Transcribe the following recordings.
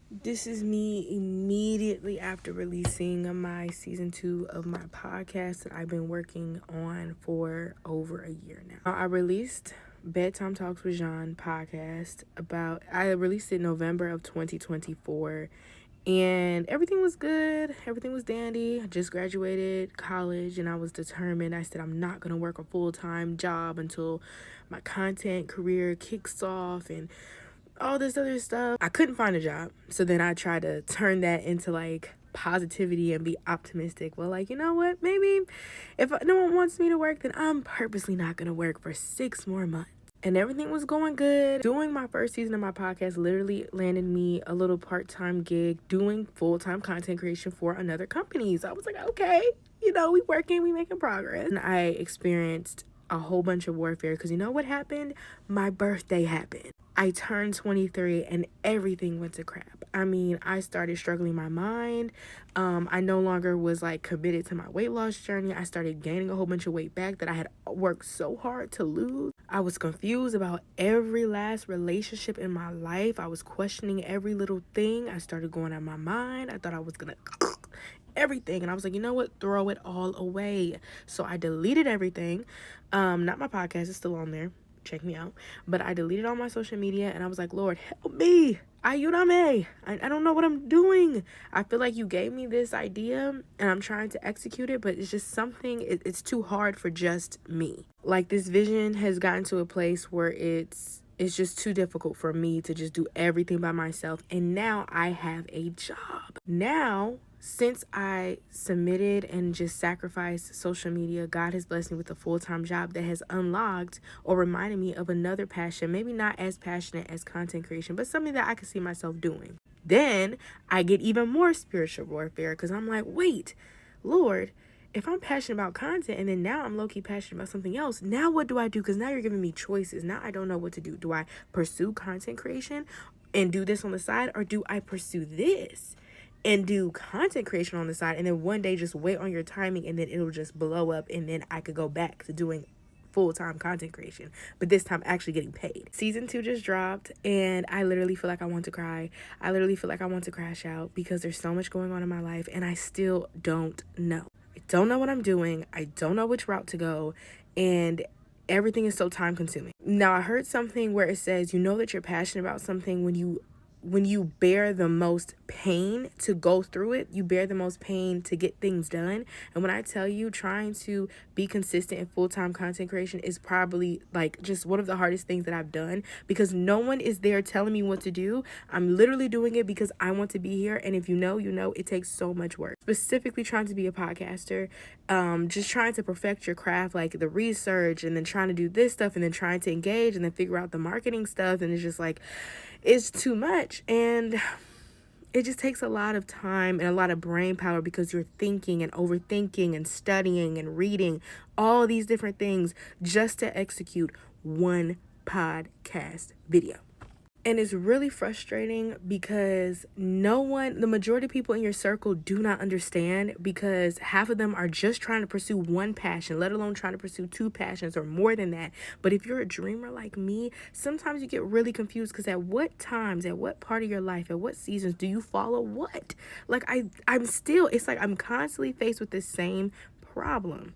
This is me immediately after releasing my season 2 of my podcast that I've been working on for over a year now. I released Bedtime Talks with Zhan podcast I released it in November of 2024, and everything was good. Everything was dandy. I just graduated college and I was determined. I said I'm not going to work a full-time job until my content career kicks off and all this other stuff. I couldn't find a job. So then I tried to turn that into like positivity and be optimistic. Well, like, you know what? Maybe if no one wants me to work, then I'm purposely not going to work for 6 more months. And everything was going good. Doing my first season of my podcast literally landed me a little part-time gig doing full-time content creation for another company. So I was like, okay, we working, we making progress. And I experienced a whole bunch of warfare because you know what happened? My birthday happened. I turned 23 and everything went to crap. I mean, I started struggling my mind. I no longer was like committed to my weight loss journey. I started gaining a whole bunch of weight back that I had worked so hard to lose. I was confused about every last relationship in my life. I was questioning every little thing. I started going out of my mind. I thought I was gonna everything, and I was like, you know what, throw it all away. So I deleted everything. Not my podcast, it's still on there, check me out, but I deleted all my social media and I was like, Lord, help me. Ayúdame. I don't know what I'm doing. I feel like you gave me this idea and I'm trying to execute it, but it's just something, it's too hard for just me. Like, this vision has gotten to a place where it's just too difficult for me to just do everything by myself. And now I have a job. Now, since I submitted and just sacrificed social media, God has blessed me with a full-time job that has unlocked or reminded me of another passion, maybe not as passionate as content creation, but something that I could see myself doing. Then I get even more spiritual warfare because I'm like, wait, Lord, if I'm passionate about content and then now I'm low-key passionate about something else, now what do I do? Because now you're giving me choices. Now I don't know what to do. Do I pursue content creation and do this on the side, or do I pursue this and do content creation on the side and then one day just wait on your timing and then it'll just blow up and then I could go back to doing full-time content creation, but this time actually getting paid. Season 2 just dropped and I literally feel like I want to cry. I literally feel like I want to crash out because there's so much going on in my life and I still don't know. I don't know what I'm doing. I don't know which route to go, and everything is so time consuming. Now, I heard something where it says, you know that you're passionate about something when you bear the most pain to go through it. You bear the most pain to get things done. And when I tell you, trying to be consistent in full-time content creation is probably like just one of the hardest things that I've done, because no one is there telling me what to do. I'm literally doing it because I want to be here. And if you know, it takes so much work. Specifically trying to be a podcaster, just trying to perfect your craft, like the research, and then trying to do this stuff, and then trying to engage and then figure out the marketing stuff. And it's just like, it's too much, and it just takes a lot of time and a lot of brain power because you're thinking and overthinking and studying and reading all these different things just to execute one podcast video. And it's really frustrating because the majority of people in your circle do not understand, because half of them are just trying to pursue one passion, let alone trying to pursue 2 passions or more than that. But if you're a dreamer like me, sometimes you get really confused because at what times, at what part of your life, at what seasons do you follow what? Like it's like I'm constantly faced with this same problem.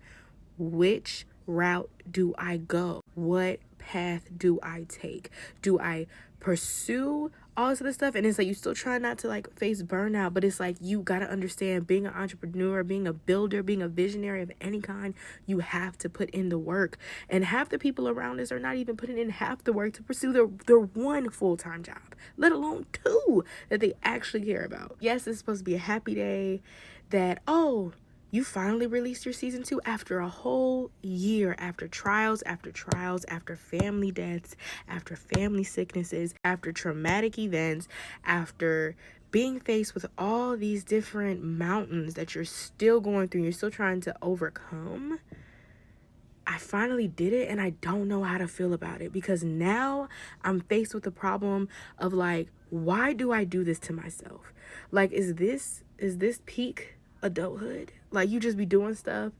Which route do I go? What path do I take? Do I pursue all this other stuff? And it's like you still try not to like face burnout, but it's like you gotta understand, being an entrepreneur, being a builder, being a visionary of any kind, you have to put in the work. And half the people around us are not even putting in half the work to pursue their one full-time job, let alone 2 that they actually care about. Yes, it's supposed to be a happy day that, oh, you finally released your season 2 after a whole year, after trials, after family deaths, after family sicknesses, after traumatic events, after being faced with all these different mountains that you're still going through, you're still trying to overcome. I finally did it and I don't know how to feel about it, because now I'm faced with the problem of like, why do I do this to myself? Like, is this peak adulthood? Like, you just be doing stuff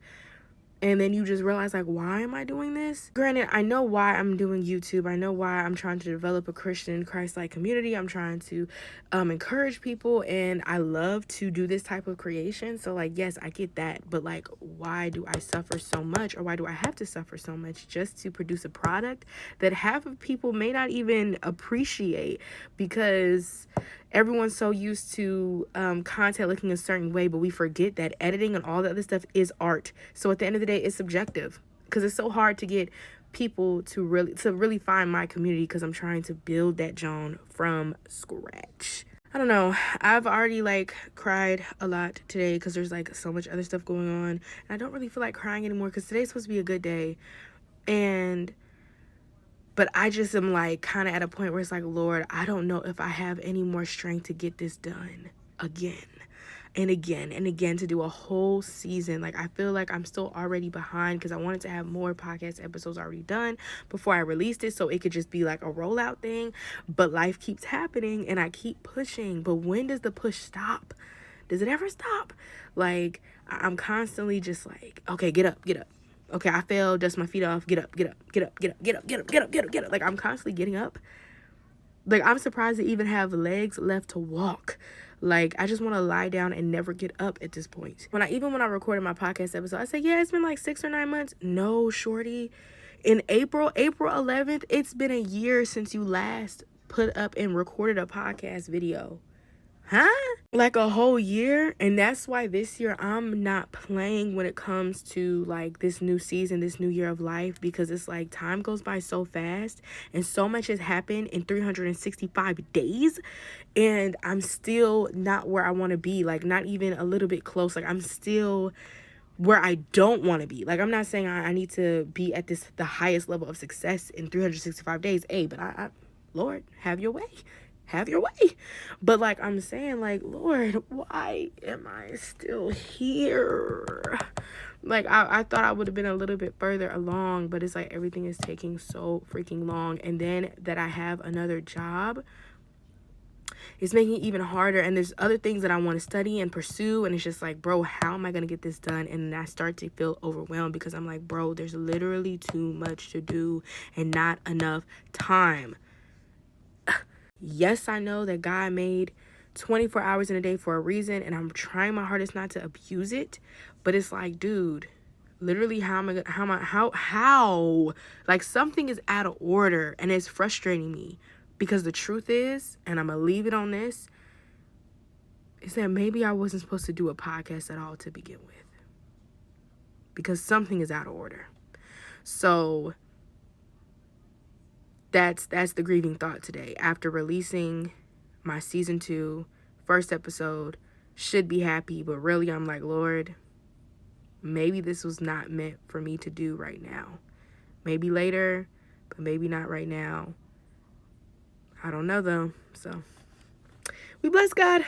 And then you just realize, like, why am I doing this? Granted, I know why I'm doing YouTube. I know why I'm trying to develop a Christian Christ-like community. I'm trying to encourage people, and I love to do this type of creation. So, like, yes, I get that. But, like, why do I suffer so much, or why do I have to suffer so much just to produce a product that half of people may not even appreciate? Because everyone's so used to content looking a certain way, but we forget that editing and all the other stuff is art. So at the end of the day, it's subjective, because it's so hard to get people to really find my community, because I'm trying to build that Joan from scratch. I don't know. I've already like cried a lot today because there's like so much other stuff going on, and I don't really feel like crying anymore because today's supposed to be a good day. But I just am like kind of at a point where it's like, Lord, I don't know if I have any more strength to get this done again and again and again, to do a whole season. Like, I feel like I'm still already behind because I wanted to have more podcast episodes already done before I released it, so it could just be like a rollout thing. But life keeps happening and I keep pushing. But when does the push stop? Does it ever stop? Like, I'm constantly just like, okay, get up, get up. Okay, I fell, dust my feet off, get up, get up, get up, get up, get up, get up, get up, get up, get up. Like, I'm constantly getting up. Like, I'm surprised to even have legs left to walk. Like, I just want to lie down and never get up at this point. When I recorded my podcast episode, I said, yeah, it's been like 6 or 9 months. No, shorty. In April 11th, it's been a year since you last put up and recorded a podcast video. Huh? Like a whole year? And that's why this year I'm not playing when it comes to like this new season, this new year of life, because it's like time goes by so fast and so much has happened in 365 days, and I'm still not where I want to be. Like, not even a little bit close. Like, I'm still where I don't want to be. Like, I'm not saying I need to be at the highest level of success in 365 days. But I Lord, have your way. Have your way. But like, I'm saying, like, Lord, why am I still here? Like, I thought I would have been a little bit further along, but it's like everything is taking so freaking long. And then that I have another job, it's making it even harder. And there's other things that I want to study and pursue, and it's just like, bro, how am I gonna get this done? And I start to feel overwhelmed because I'm like, bro, there's literally too much to do and not enough time. Yes, I know that God made 24 hours in a day for a reason, and I'm trying my hardest not to abuse it. But it's like, dude, literally, how? Like, something is out of order, and it's frustrating me, because the truth is, and I'm gonna leave it on this, is that maybe I wasn't supposed to do a podcast at all to begin with, because something is out of order. So that's the grieving thought today. After releasing my season 2 first episode, should be happy, but really I'm like, Lord, maybe this was not meant for me to do right now. Maybe later, but maybe not right now. I don't know though. So we bless God.